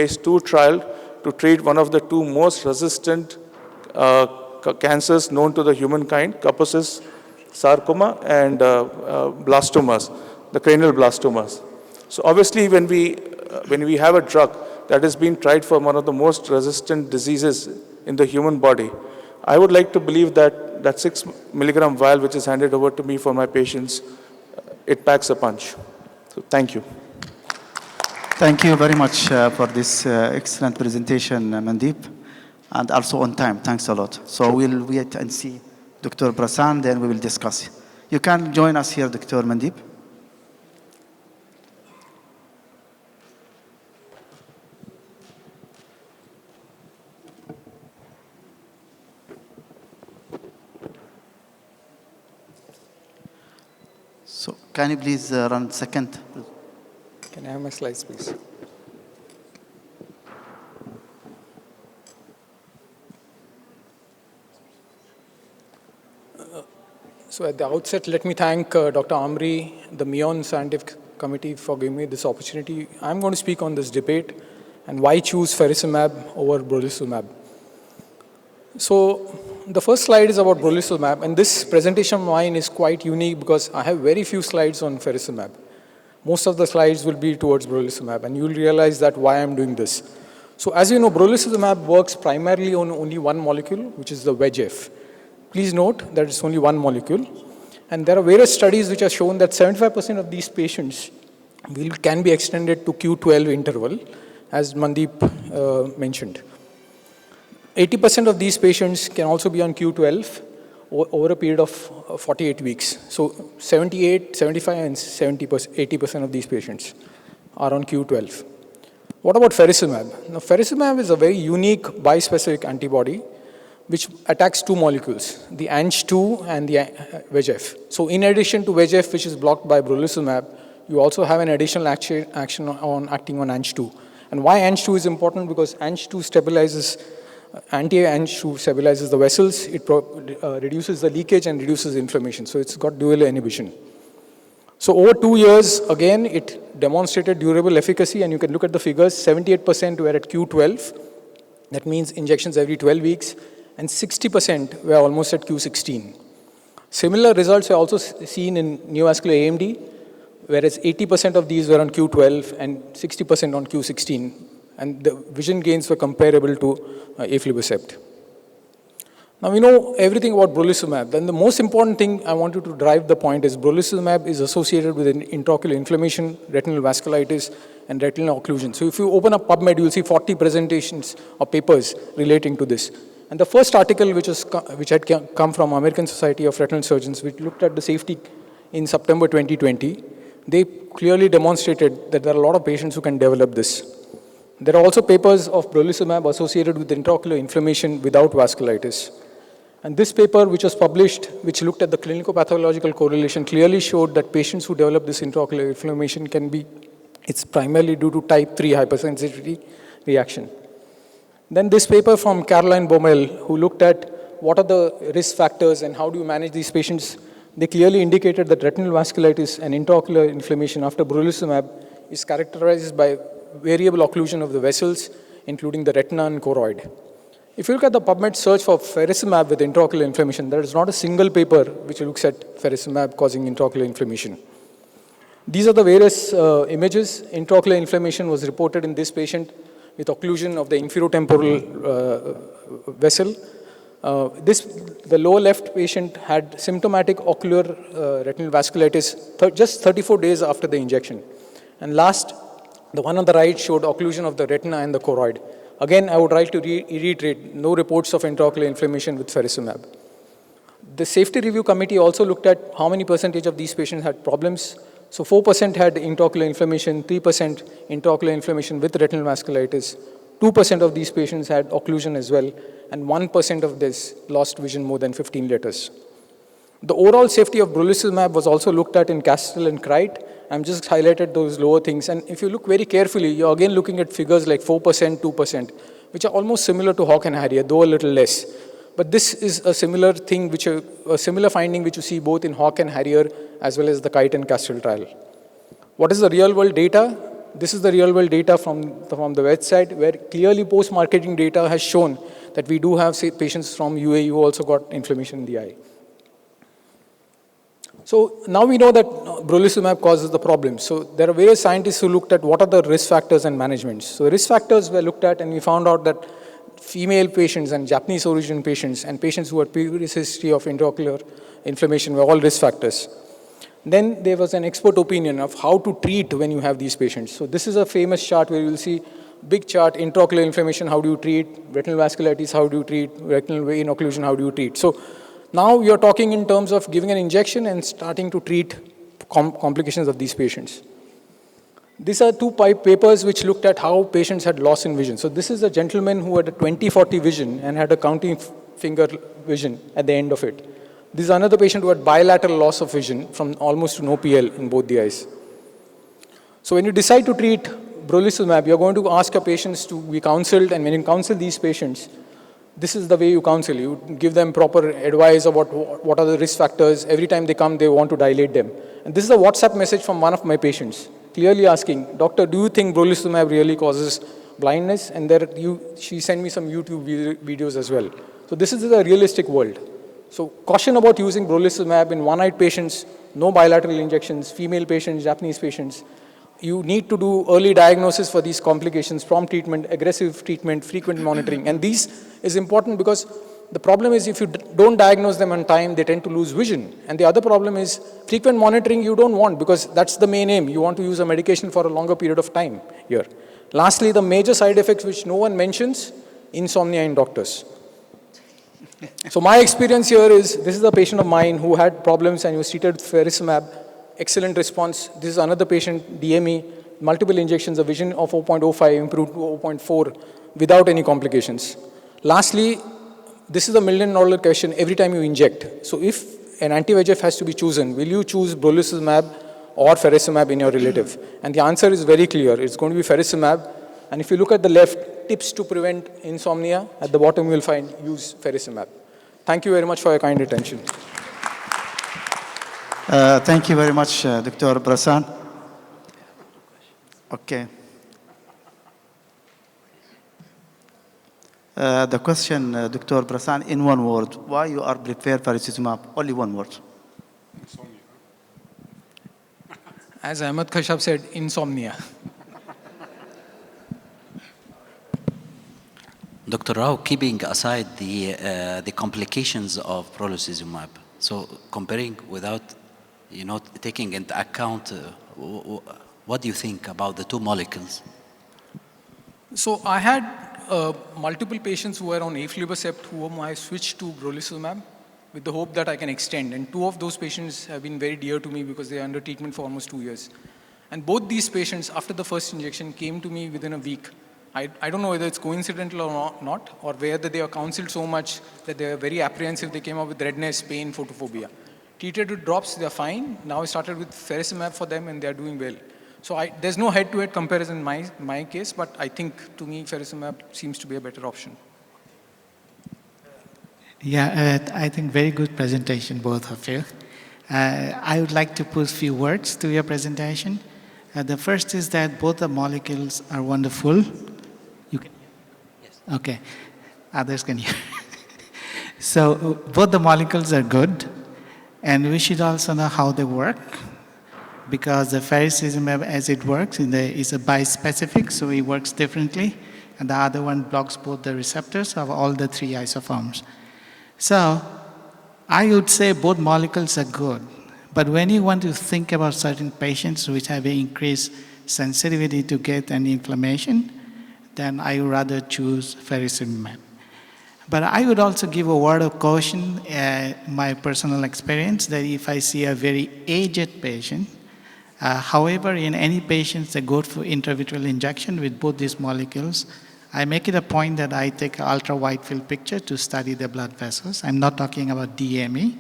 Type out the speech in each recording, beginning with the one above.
phase 2 trial to treat one of the two most resistant cancers known to the humankind, Kaposis sarcoma and blastomas, the cranial blastomas. So obviously when we have a drug that has been tried for one of the most resistant diseases in the human body, I would like to believe that that 6 milligram vial which is handed over to me for my patients, it packs a punch. So thank you. Thank you very much for this excellent presentation, Mandeep, and also on time. Thanks a lot. So we'll wait and see Dr. Prasan, then we will discuss. You can join us here, Dr. Mandeep. So can you please run second? Can I have my slides, please? So at the outset, let me thank Dr. Amri, the Meom Scientific Committee for giving me this opportunity. I'm going to speak on this debate and why choose faricimab over brolucizumab. So the first slide is about brolucizumab, and this presentation of mine is quite unique because I have very few slides on faricimab. Most of the slides will be towards brolucizumab, and you'll realize that why I'm doing this. So as you know, brolucizumab works primarily on only one molecule, which is the VEGF. Please note that it's only one molecule. And there are various studies which have shown that 75% of these patients can be extended to Q12 interval, as Mandeep mentioned. 80% of these patients can also be on Q12 over a period of 48 weeks. So 78, 75, and 80% of these patients are on Q12. What about faricimab? Now, faricimab is a very unique bispecific antibody which attacks two molecules, the Ang2 and the VEGF. So in addition to VEGF, which is blocked by brolucizumab, you also have an additional action on acting on Ang2. And why Ang2 is important? Because Ang2 stabilizes, anti-Ang2 stabilizes the vessels, it reduces the leakage and reduces inflammation. So it's got dual inhibition. So over 2 years, again, it demonstrated durable efficacy, and you can look at the figures. 78% were at Q12, that means injections every 12 weeks, and 60% were almost at Q16. Similar results were also seen in neovascular AMD, whereas 80% of these were on Q12 and 60% on Q16, and the vision gains were comparable to aflibercept. Now we know everything about brolucizumab. Then the most important thing I wanted to drive the point is brolucizumab is associated with an intraocular inflammation, retinal vasculitis, and retinal occlusion. So if you open up PubMed, you'll see 40 presentations or papers relating to this. And the first article, which had come from American Society of Retinal Surgeons, which looked at the safety in September 2020, they clearly demonstrated that there are a lot of patients who can develop this. There are also papers of brolucizumab associated with intraocular inflammation without vasculitis. And this paper, which was published, which looked at the clinical pathological correlation, clearly showed that patients who develop this intraocular inflammation it's primarily due to type 3 hypersensitivity reaction. Then this paper from Caroline Baumel, who looked at what are the risk factors and how do you manage these patients, they clearly indicated that retinal vasculitis and intraocular inflammation after brolucizumab is characterized by variable occlusion of the vessels, including the retina and choroid. If you look at the PubMed search for faricimab with intraocular inflammation, there is not a single paper which looks at faricimab causing intraocular inflammation. These are the various images. Intraocular inflammation was reported in this patient with occlusion of the inferotemporal vessel. The lower left patient had symptomatic ocular retinal vasculitis just 34 days after the injection. And last, the one on the right showed occlusion of the retina and the choroid. Again, I would like to reiterate, no reports of intraocular inflammation with faricimab. The safety review committee also looked at how many percentage of these patients had problems. So 4% had intraocular inflammation, 3% intraocular inflammation with retinal vasculitis, 2% of these patients had occlusion as well, and 1% of this lost vision more than 15 letters. The overall safety of brolucizumab was also looked at in Castle and Crite. I'm just highlighted those lower things. And if you look very carefully, you're again looking at figures like 4%, 2%, which are almost similar to Hawk and Harrier, though a little less. But this is a similar thing, a similar finding which you see both in Hawk and Harrier as well as the Kite and Castle trial. What is the real world data? This is the real-world data from the website, where clearly post-marketing data has shown that we do have patients from UAE who also got inflammation in the eye. So now we know that brolucizumab causes the problem. So there are various scientists who looked at what are the risk factors and managements. So risk factors were looked at, and we found out that female patients and Japanese origin patients and patients who had previous history of intraocular inflammation were all risk factors. Then there was an expert opinion of how to treat when you have these patients. So this is a famous chart where you will see big chart, intraocular inflammation, how do you treat, retinal vasculitis, how do you treat, retinal vein occlusion, how do you treat. So now you're talking in terms of giving an injection and starting to treat complications of these patients. These are two papers which looked at how patients had loss in vision. So this is a gentleman who had a 20/40 vision and had a counting finger vision at the end of it. This is another patient who had bilateral loss of vision from almost to no PL in both the eyes. So when you decide to treat brolucizumab, you're going to ask your patients to be counseled, and when you counsel these patients, this is the way you counsel. You give them proper advice about what are the risk factors. Every time they come, they want to dilate them. And this is a WhatsApp message from one of my patients, clearly asking, "Doctor, do you think brolucizumab really causes blindness?" And she sent me some YouTube videos as well. So this is a realistic world. So caution about using brolucizumab in one-eyed patients, no bilateral injections, female patients, Japanese patients. You need to do early diagnosis for these complications, prompt treatment, aggressive treatment, frequent monitoring. And these is important because the problem is if you don't diagnose them on time, they tend to lose vision. And the other problem is frequent monitoring you don't want, because that's the main aim. You want to use a medication for a longer period of time here. Lastly, the major side effects which no one mentions, insomnia in doctors. So my experience here is, this is a patient of mine who had problems and he was treated with faricimab. Excellent response. This is another patient, DME, multiple injections, a vision of 0.05 improved to 0.4 without any complications. Lastly, this is a $1 million question every time you inject. So if an anti-VEGF has to be chosen, will you choose brolucizumab or faricimab in your relative? And the answer is very clear. It's going to be faricimab. And if you look at the left, tips to prevent insomnia, at the bottom you will find use faricimab. Thank you very much for your kind attention. Thank you very much, Dr. Brasan. Okay. The question, Dr. Brasan, in one word, why you are prefer faricimab? Only one word. As Ahmed Khashab said, insomnia. Dr. Rao, keeping aside the complications of brolucizumab, so comparing without, taking into account, what do you think about the two molecules? So I had multiple patients who were on aflibercept whom I switched to brolucizumab with the hope that I can extend. And two of those patients have been very dear to me because they are under treatment for almost 2 years. And both these patients, after the first injection, came to me within a week. I don't know whether it's coincidental or not, or whether they are counseled so much that they are very apprehensive. They came up with redness, pain, photophobia. Treated with drops, they are fine. Now I started with faricimab for them, and they are doing well. So there's no head-to-head comparison in my case, but I think, to me, faricimab seems to be a better option. Yeah, I think very good presentation, both of you. I would like to put a few words to your presentation. The first is that both the molecules are wonderful. You can hear? Yes. Okay. Others can hear. So both the molecules are good, and we should also know how they work, because the faricimab, as it works, is a bispecific, so it works differently, and the other one blocks both the receptors of all the three isoforms. So I would say both molecules are good, but when you want to think about certain patients which have an increased sensitivity to get an inflammation, then I would rather choose faricimab. But I would also give a word of caution, my personal experience, that if I see a very aged patient, however, in any patients that go for intravitreal injection with both these molecules, I make it a point that I take an ultra-wide field picture to study the blood vessels. I'm not talking about DME,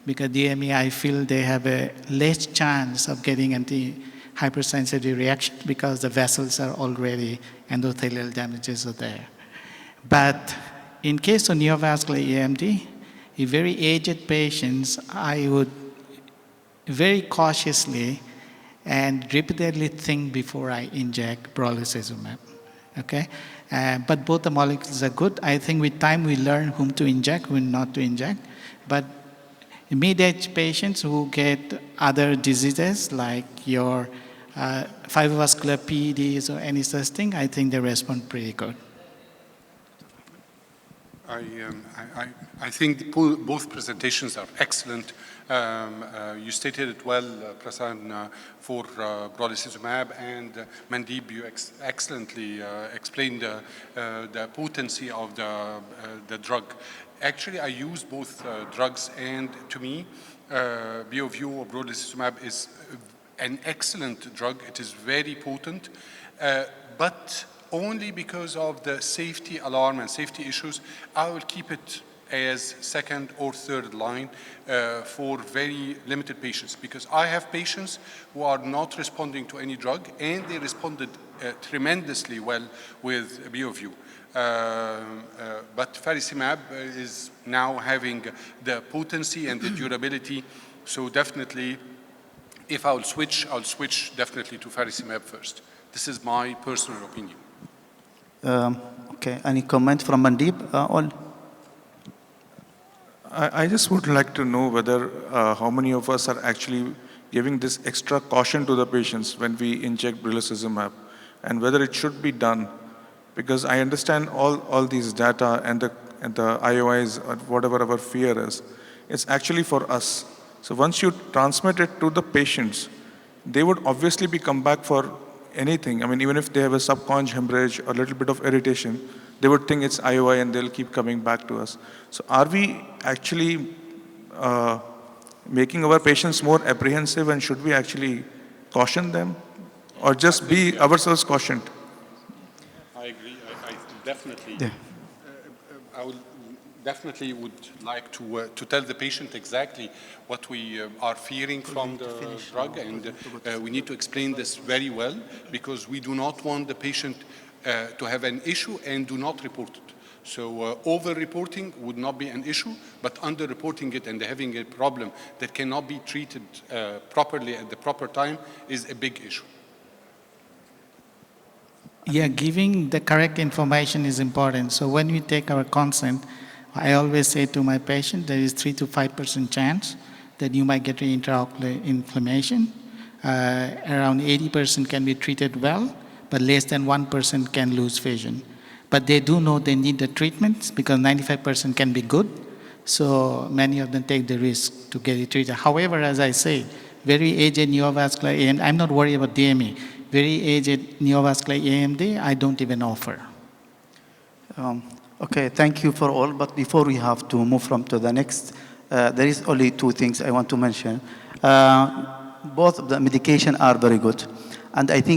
because DME, I feel they have a less chance of getting anti-hypersensitivity reaction because the vessels are already, endothelial damages are there. But in case of neovascular AMD, in very aged patients, I would very cautiously and repeatedly think before I inject brolucizumab. Okay, but both the molecules are good. I think with time we learn whom to inject, whom not to inject. But in mid-age patients who get other diseases like your fibrosvascular PEDs or any such thing, I think they respond pretty good. I think both presentations are excellent. You stated it well, Prasan, for brolucizumab, and Mandeep, you excellently explained the potency of the drug. Actually, I use both drugs, and to me, Beovu or brolucizumab is an excellent drug. It is very potent, but only because of the safety alarm and safety issues, I will keep it as second or third line for very limited patients, because I have patients who are not responding to any drug, and they responded tremendously well with Beovu. But faricimab is now having the potency and the durability, so definitely, if I'll switch definitely to faricimab first. This is my personal opinion. Okay, any comment from Mandeep? All? I just would like to know whether how many of us are actually giving this extra caution to the patients when we inject brolucizumab, and whether it should be done, because I understand all these data and the IOIs or whatever our fear is. It's actually for us. So once you transmit it to the patients, they would obviously be come back for anything. I mean, even if they have a subconj hemorrhage or a little bit of irritation, they would think it's IOI and they'll keep coming back to us. So are we actually making our patients more apprehensive, and should we actually caution them, or just be ourselves cautioned? I agree. I definitely, Yeah. I would definitely would like to tell the patient exactly what we are fearing from the drug, and we need to explain this very well, because we do not want the patient to have an issue and do not report it. So over-reporting would not be an issue, but under-reporting it and having a problem that cannot be treated properly at the proper time is a big issue. Yeah, giving the correct information is important. So when we take our consent, I always say to my patient, there is 3 to 5% chance that you might get an intraocular inflammation. Around 80% can be treated well, but less than 1% can lose vision. But they do know they need the treatments, because 95% can be good. So many of them take the risk to get it treated. However, as I say, very aged neovascular AMD, I'm not worried about DME. Very aged neovascular AMD, I don't even offer. Okay, thank you for all. But before we have to move from to the next, there is only 2 things I want to mention. Both of the medication are very good, and I think